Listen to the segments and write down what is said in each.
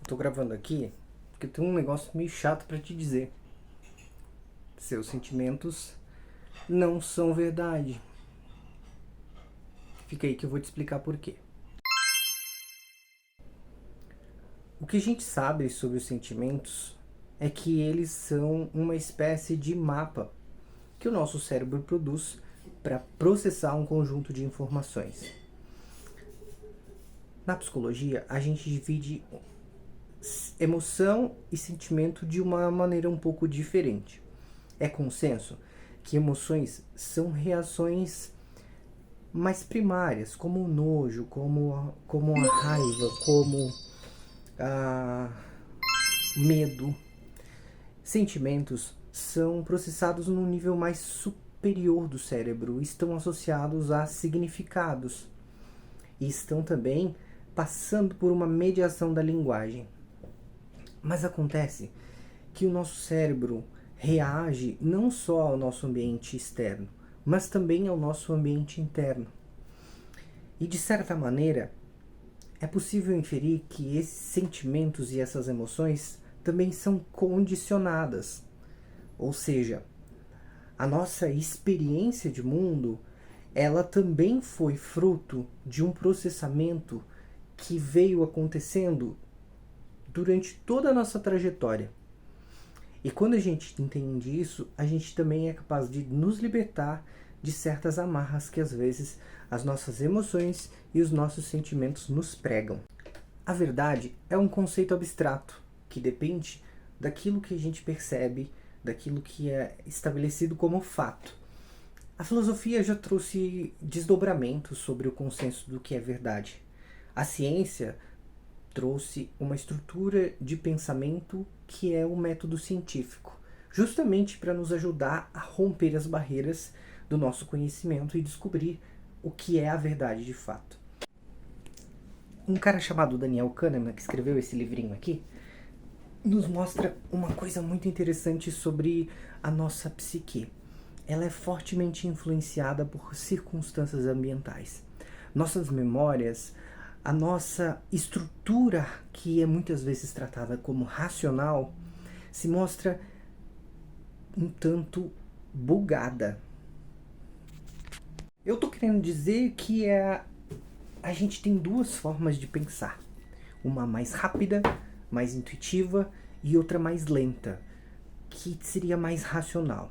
Tô gravando aqui porque tem um negócio meio chato pra te dizer. Seus sentimentos não são verdade. Fica aí que eu vou te explicar por quê. O que a gente sabe sobre os sentimentos é que eles são uma espécie de mapa que o nosso cérebro produz para processar um conjunto de informações. Na psicologia, a gente divide emoção e sentimento de uma maneira um pouco diferente. É consenso que emoções são reações mais primárias, como o nojo, como a raiva, como a medo. Sentimentos são processados num nível mais superior do cérebro, estão associados a significados e estão também passando por uma mediação da linguagem. Mas acontece que o nosso cérebro reage não só ao nosso ambiente externo, mas também ao nosso ambiente interno. E de certa maneira, é possível inferir que esses sentimentos e essas emoções também são condicionadas. Ou seja, a nossa experiência de mundo, ela também foi fruto de um processamento que veio acontecendo durante toda a nossa trajetória. E quando a gente entende isso, a gente também é capaz de nos libertar de certas amarras que às vezes as nossas emoções e os nossos sentimentos nos pregam. A verdade é um conceito abstrato que depende daquilo que a gente percebe, daquilo que é estabelecido como fato. A filosofia já trouxe desdobramentos sobre o consenso do que é verdade. A ciência trouxe uma estrutura de pensamento que é o método científico, justamente para nos ajudar a romper as barreiras do nosso conhecimento e descobrir o que é a verdade de fato. Um cara chamado Daniel Kahneman, que escreveu esse livrinho aqui, nos mostra uma coisa muito interessante sobre a nossa psique. Ela é fortemente influenciada por circunstâncias ambientais. Nossas memórias, a nossa estrutura, que é muitas vezes tratada como racional, se mostra um tanto bugada. Eu tô querendo dizer que a gente tem duas formas de pensar. Uma mais rápida, mais intuitiva, e outra mais lenta, que seria mais racional.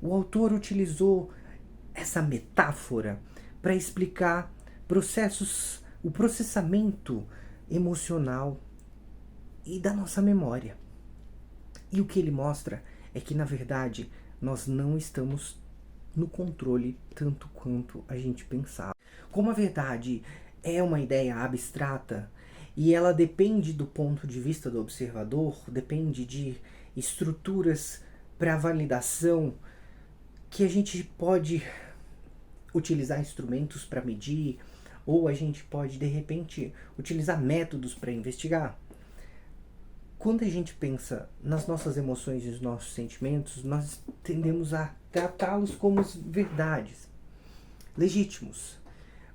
O autor utilizou essa metáfora para explicar o processamento emocional e da nossa memória. E o que ele mostra é que, na verdade, nós não estamos no controle tanto quanto a gente pensava. Como a verdade é uma ideia abstrata e ela depende do ponto de vista do observador, depende de estruturas para validação, que a gente pode utilizar instrumentos para medir, ou a gente pode, de repente, utilizar métodos para investigar. Quando a gente pensa nas nossas emoções e nos nossos sentimentos, nós tendemos a tratá-los como verdades, legítimos.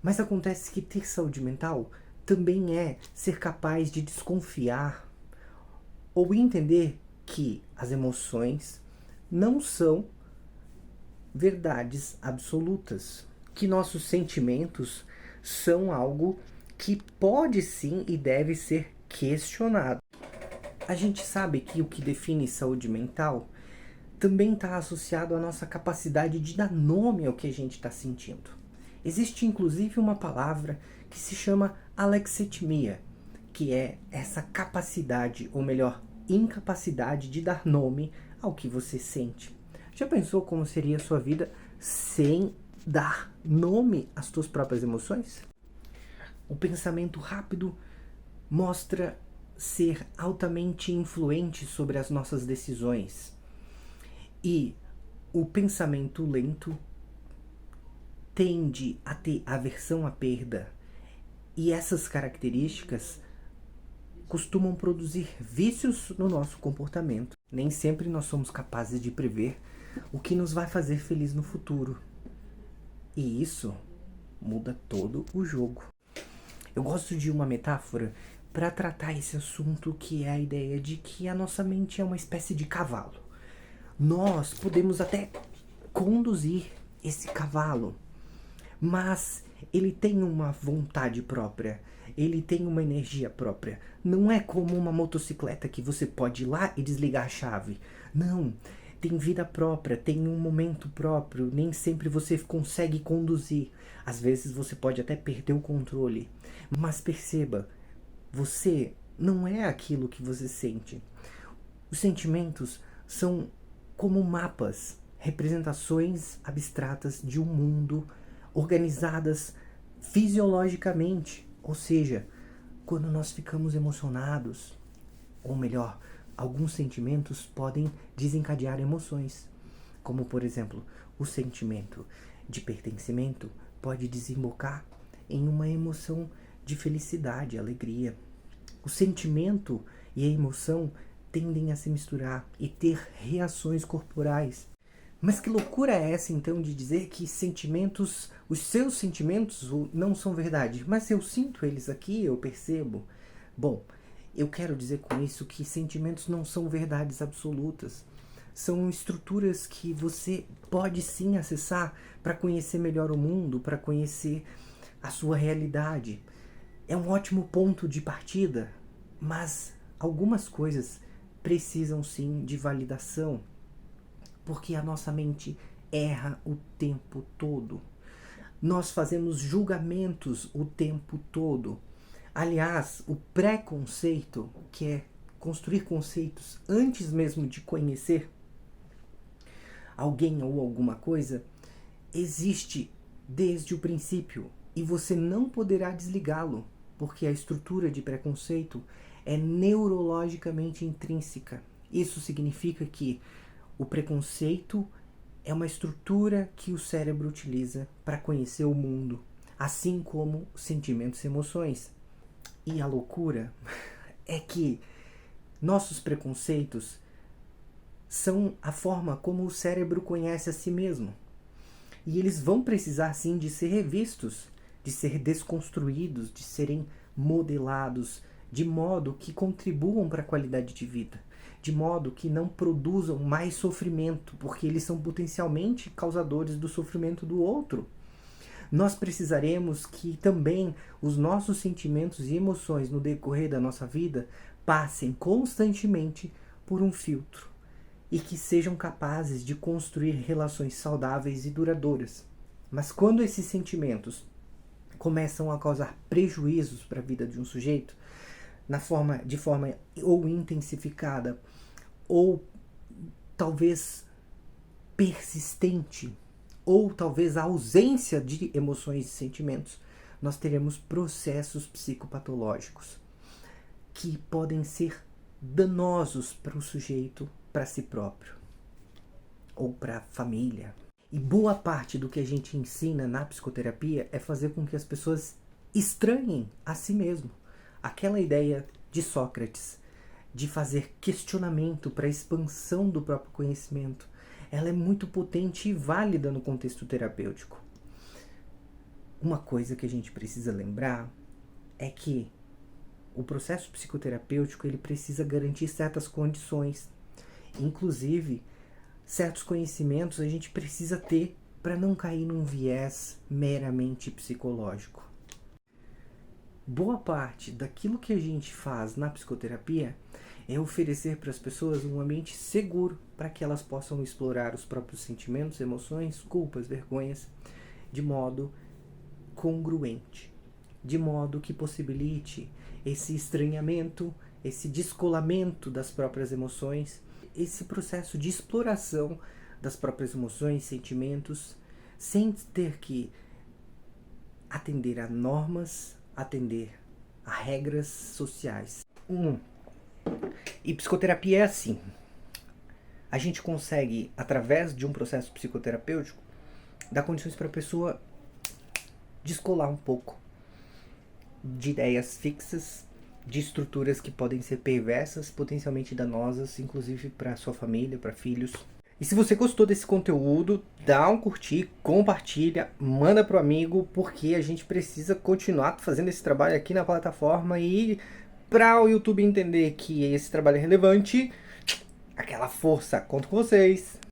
Mas acontece que ter saúde mental também é ser capaz de desconfiar ou entender que as emoções não são verdades absolutas, que nossos sentimentos são algo que pode sim e deve ser questionado. A gente sabe que o que define saúde mental também está associado à nossa capacidade de dar nome ao que a gente está sentindo. Existe inclusive uma palavra que se chama alexithymia, que é essa capacidade, ou melhor, incapacidade de dar nome ao que você sente. Já pensou como seria a sua vida sem dar nome às suas próprias emoções? O pensamento rápido mostra ser altamente influente sobre as nossas decisões. E o pensamento lento tende a ter aversão à perda. E essas características costumam produzir vícios no nosso comportamento. Nem sempre nós somos capazes de prever o que nos vai fazer feliz no futuro. E isso muda todo o jogo. Eu gosto de uma metáfora para tratar esse assunto, que é a ideia de que a nossa mente é uma espécie de cavalo. Nós podemos até conduzir esse cavalo, mas ele tem uma vontade própria, ele tem uma energia própria. Não é como uma motocicleta que você pode ir lá e desligar a chave. Não, tem vida própria, tem um momento próprio, nem sempre você consegue conduzir. Às vezes você pode até perder o controle. Mas perceba, você não é aquilo que você sente. Os sentimentos são como mapas, representações abstratas de um mundo organizadas fisiologicamente. Ou seja, quando nós ficamos emocionados, ou melhor, alguns sentimentos podem desencadear emoções, como por exemplo, o sentimento de pertencimento pode desembocar em uma emoção de felicidade, alegria. O sentimento e a emoção tendem a se misturar e ter reações corporais. Mas que loucura é essa então de dizer que sentimentos, os seus sentimentos não são verdade? Mas eu sinto eles aqui, eu percebo. Bom, eu quero dizer com isso que sentimentos não são verdades absolutas. São estruturas que você pode sim acessar para conhecer melhor o mundo, para conhecer a sua realidade. É um ótimo ponto de partida, mas algumas coisas precisam sim de validação, porque a nossa mente erra o tempo todo. Nós fazemos julgamentos o tempo todo. Aliás, o preconceito, que é construir conceitos antes mesmo de conhecer alguém ou alguma coisa, existe desde o princípio e você não poderá desligá-lo, porque a estrutura de preconceito é neurologicamente intrínseca. Isso significa que o preconceito é uma estrutura que o cérebro utiliza para conhecer o mundo, assim como sentimentos e emoções. E a loucura é que nossos preconceitos são a forma como o cérebro conhece a si mesmo. E eles vão precisar sim de ser revistos, de ser desconstruídos, de serem modelados, de modo que contribuam para a qualidade de vida, de modo que não produzam mais sofrimento, porque eles são potencialmente causadores do sofrimento do outro. Nós precisaremos que também os nossos sentimentos e emoções no decorrer da nossa vida passem constantemente por um filtro e que sejam capazes de construir relações saudáveis e duradouras. Mas quando esses sentimentos começam a causar prejuízos para a vida de um sujeito, de forma ou intensificada ou talvez persistente, ou talvez a ausência de emoções e sentimentos, nós teremos processos psicopatológicos que podem ser danosos para o sujeito, para si próprio ou para a família. E boa parte do que a gente ensina na psicoterapia é fazer com que as pessoas estranhem a si mesmo. Aquela ideia de Sócrates de fazer questionamento para a expansão do próprio conhecimento, ela é muito potente e válida no contexto terapêutico. Uma coisa que a gente precisa lembrar é que o processo psicoterapêutico ele precisa garantir certas condições. Inclusive, certos conhecimentos a gente precisa ter para não cair num viés meramente psicológico. Boa parte daquilo que a gente faz na psicoterapia é oferecer para as pessoas um ambiente seguro para que elas possam explorar os próprios sentimentos, emoções, culpas, vergonhas, de modo congruente, de modo que possibilite esse estranhamento, esse descolamento das próprias emoções, esse processo de exploração das próprias emoções, sentimentos, sem ter que atender a normas, atender a regras sociais. E psicoterapia é assim. A gente consegue, através de um processo psicoterapêutico, dar condições para a pessoa descolar um pouco de ideias fixas, de estruturas que podem ser perversas, potencialmente danosas, inclusive para sua família, para filhos. E se você gostou desse conteúdo, dá um curtir, compartilha, manda pro amigo, porque a gente precisa continuar fazendo esse trabalho aqui na plataforma e para o YouTube entender que esse trabalho é relevante, aquela força, conto com vocês.